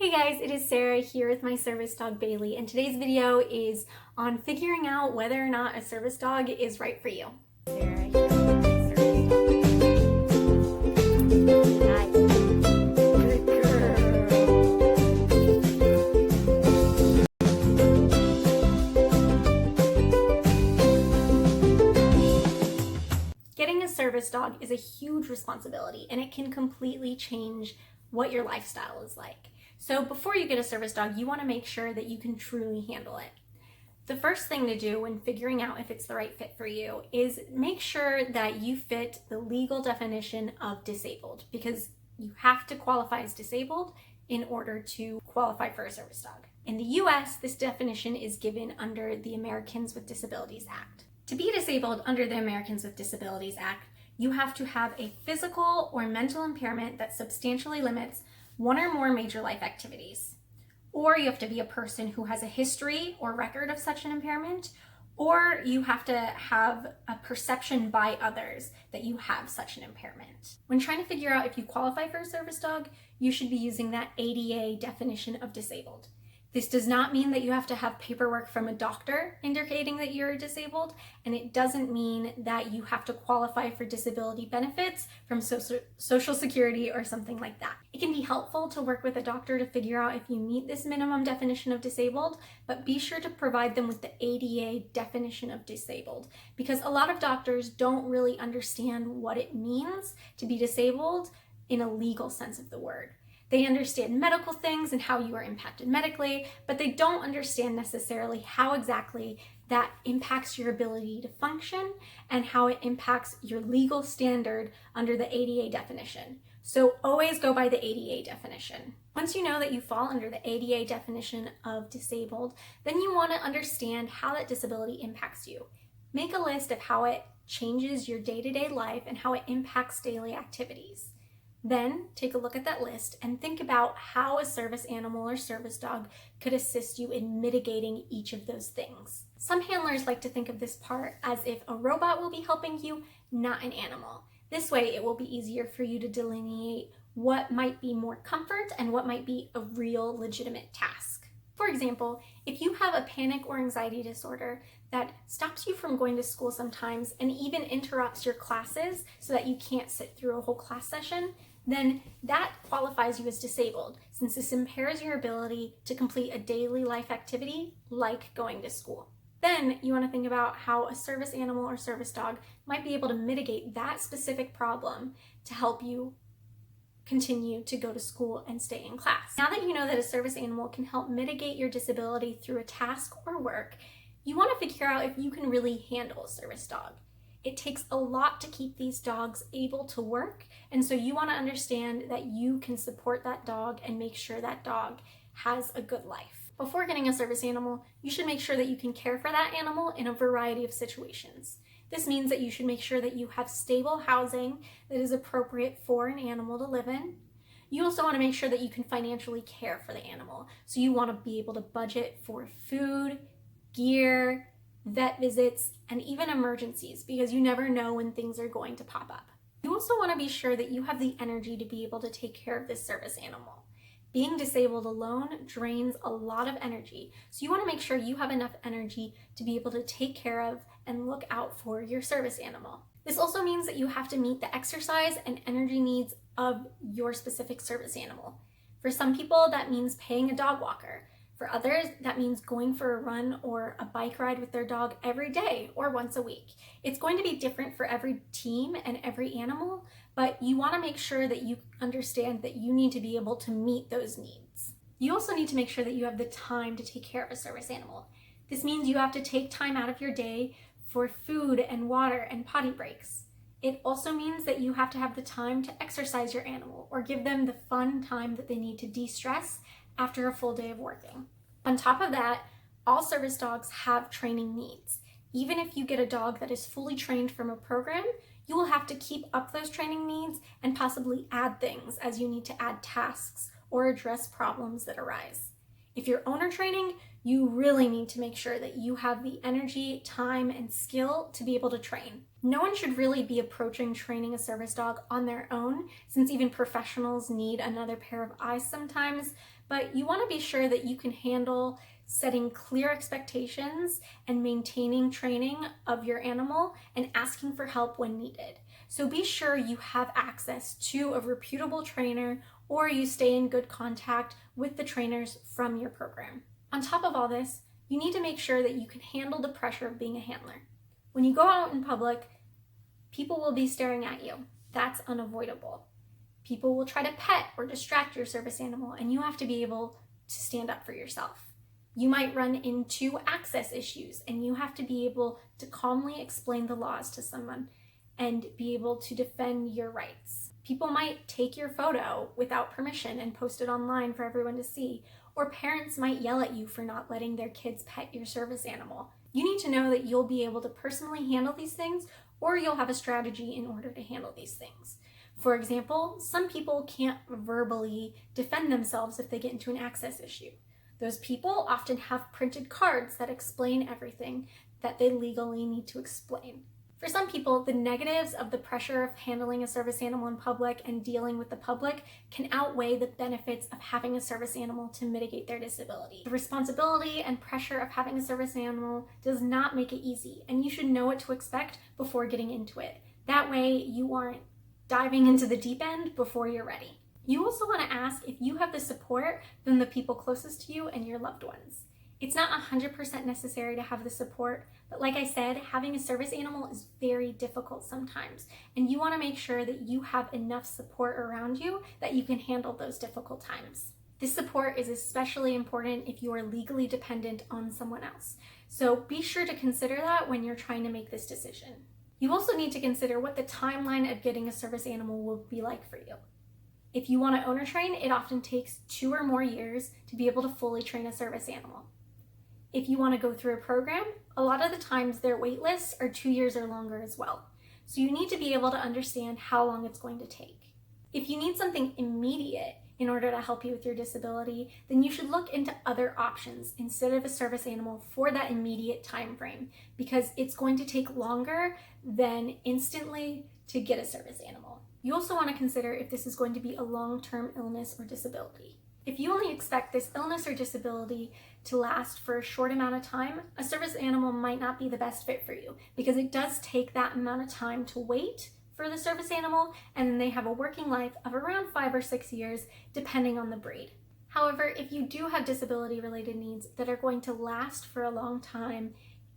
Hey guys, it is Sarah here with my service dog Bailey, and today's video is on figuring out whether or not a service dog is right for you. Sarah here with my service dog. Hi. Good girl. Getting a service dog is a huge responsibility, and it can completely change what your lifestyle is like. So before you get a service dog, you want to make sure that you can truly handle it. The first thing to do when figuring out if it's the right fit for you is make sure that you fit the legal definition of disabled, because you have to qualify as disabled in order to qualify for a service dog. In the US, this definition is given under the Americans with Disabilities Act. To be disabled under the Americans with Disabilities Act, you have to have a physical or mental impairment that substantially limits one or more major life activities. Or you have to be a person who has a history or record of such an impairment, or you have to have a perception by others that you have such an impairment. When trying to figure out if you qualify for a service dog, you should be using that ADA definition of disabled. This does not mean that you have to have paperwork from a doctor indicating that you're disabled, and it doesn't mean that you have to qualify for disability benefits from Social Security or something like that. It can be helpful to work with a doctor to figure out if you meet this minimum definition of disabled, but be sure to provide them with the ADA definition of disabled, because a lot of doctors don't really understand what it means to be disabled in a legal sense of the word. They understand medical things and how you are impacted medically, but they don't understand necessarily how exactly that impacts your ability to function and how it impacts your legal standard under the ADA definition. So always go by the ADA definition. Once you know that you fall under the ADA definition of disabled, then you want to understand how that disability impacts you. Make a list of how it changes your day-to-day life and how it impacts daily activities. Then take a look at that list and think about how a service animal or service dog could assist you in mitigating each of those things. Some handlers like to think of this part as if a robot will be helping you, not an animal. This way it will be easier for you to delineate what might be more comfort and what might be a real legitimate task. For example, if you have a panic or anxiety disorder that stops you from going to school sometimes and even interrupts your classes so that you can't sit through a whole class session, then that qualifies you as disabled, since this impairs your ability to complete a daily life activity like going to school. Then you want to think about how a service animal or service dog might be able to mitigate that specific problem to help you continue to go to school and stay in class. Now that you know that a service animal can help mitigate your disability through a task or work, you want to figure out if you can really handle a service dog. It takes a lot to keep these dogs able to work, and so you want to understand that you can support that dog and make sure that dog has a good life. Before getting a service animal, you should make sure that you can care for that animal in a variety of situations. This means that you should make sure that you have stable housing that is appropriate for an animal to live in. You also want to make sure that you can financially care for the animal. So you want to be able to budget for food, gear, vet visits, and even emergencies, because you never know when things are going to pop up. You also want to be sure that you have the energy to be able to take care of this service animal. Being disabled alone drains a lot of energy, so you want to make sure you have enough energy to be able to take care of and look out for your service animal. This also means that you have to meet the exercise and energy needs of your specific service animal. For some people, that means paying a dog walker. For others, that means going for a run or a bike ride with their dog every day or once a week. It's going to be different for every team and every animal, but you want to make sure that you understand that you need to be able to meet those needs. You also need to make sure that you have the time to take care of a service animal. This means you have to take time out of your day for food and water and potty breaks. It also means that you have to have the time to exercise your animal or give them the fun time that they need to de-stress after a full day of working. On top of that, all service dogs have training needs. Even if you get a dog that is fully trained from a program, you will have to keep up those training needs and possibly add things as you need to add tasks or address problems that arise. If you're owner training, you really need to make sure that you have the energy, time, and skill to be able to train. No one should really be approaching training a service dog on their own, since even professionals need another pair of eyes sometimes, but you want to be sure that you can handle setting clear expectations and maintaining training of your animal and asking for help when needed. So be sure you have access to a reputable trainer or you stay in good contact with the trainers from your program. On top of all this, you need to make sure that you can handle the pressure of being a handler. When you go out in public, people will be staring at you. That's unavoidable. People will try to pet or distract your service animal, and you have to be able to stand up for yourself. You might run into access issues, and you have to be able to calmly explain the laws to someone and be able to defend your rights. People might take your photo without permission and post it online for everyone to see, or parents might yell at you for not letting their kids pet your service animal. You need to know that you'll be able to personally handle these things, or you'll have a strategy in order to handle these things. For example, some people can't verbally defend themselves if they get into an access issue. Those people often have printed cards that explain everything that they legally need to explain. For some people, the negatives of the pressure of handling a service animal in public and dealing with the public can outweigh the benefits of having a service animal to mitigate their disability. The responsibility and pressure of having a service animal does not make it easy, and you should know what to expect before getting into it. That way, you aren't diving into the deep end before you're ready. You also want to ask if you have the support from the people closest to you and your loved ones. It's not 100% necessary to have the support, but like I said, having a service animal is very difficult sometimes, and you want to make sure that you have enough support around you that you can handle those difficult times. This support is especially important if you are legally dependent on someone else, so be sure to consider that when you're trying to make this decision. You also need to consider what the timeline of getting a service animal will be like for you. If you want to owner train, it often takes 2 or more years to be able to fully train a service animal. If you want to go through a program, a lot of the times their wait lists are 2 years or longer as well. So you need to be able to understand how long it's going to take. If you need something immediate in order to help you with your disability, then you should look into other options instead of a service animal for that immediate time frame, because it's going to take longer than instantly to get a service animal. You also want to consider if this is going to be a long-term illness or disability. If you only expect this illness or disability to last for a short amount of time, a service animal might not be the best fit for you, because it does take that amount of time to wait for the service animal, and then they have a working life of around 5 or 6 years, depending on the breed. However, if you do have disability-related needs that are going to last for a long time,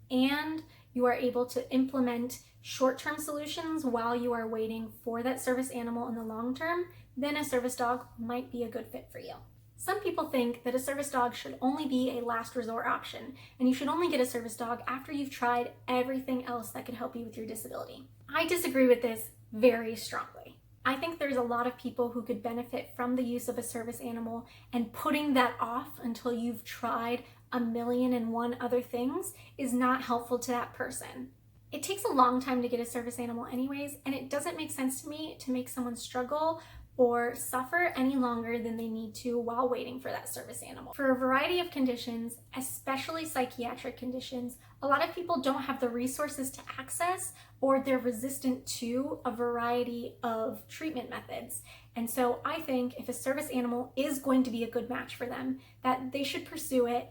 and you are able to implement short-term solutions while you are waiting for that service animal in the long term, then a service dog might be a good fit for you. Some people think that a service dog should only be a last resort option, and you should only get a service dog after you've tried everything else that can help you with your disability. I disagree with this very strongly. I think there's a lot of people who could benefit from the use of a service animal, and putting that off until you've tried 1,000,001 other things is not helpful to that person. It takes a long time to get a service animal anyways, and it doesn't make sense to me to make someone struggle or suffer any longer than they need to while waiting for that service animal. For a variety of conditions, especially psychiatric conditions, a lot of people don't have the resources to access, or they're resistant to a variety of treatment methods. And so I think if a service animal is going to be a good match for them, that they should pursue it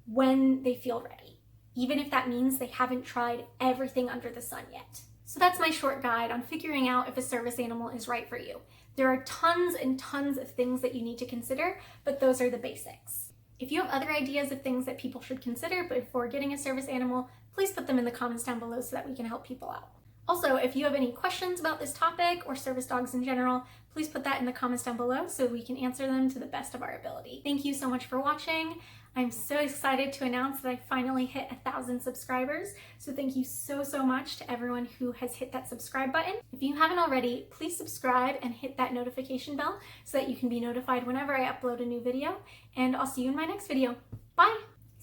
when they feel ready, even if that means they haven't tried everything under the sun yet. So that's my short guide on figuring out if a service animal is right for you. There are tons and tons of things that you need to consider, but those are the basics. If you have other ideas of things that people should consider before getting a service animal, please put them in the comments down below so that we can help people out. Also, if you have any questions about this topic or service dogs in general, please put that in the comments down below so we can answer them to the best of our ability. Thank you so much for watching. I'm so excited to announce that I finally hit 1,000 subscribers. So thank you so much to everyone who has hit that subscribe button. If you haven't already, please subscribe and hit that notification bell so that you can be notified whenever I upload a new video. And I'll see you in my next video. Bye.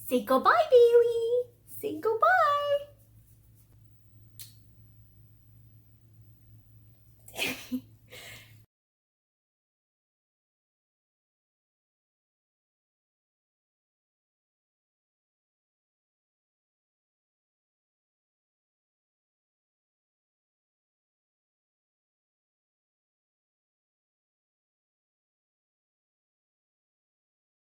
Say goodbye, Bailey. Say goodbye.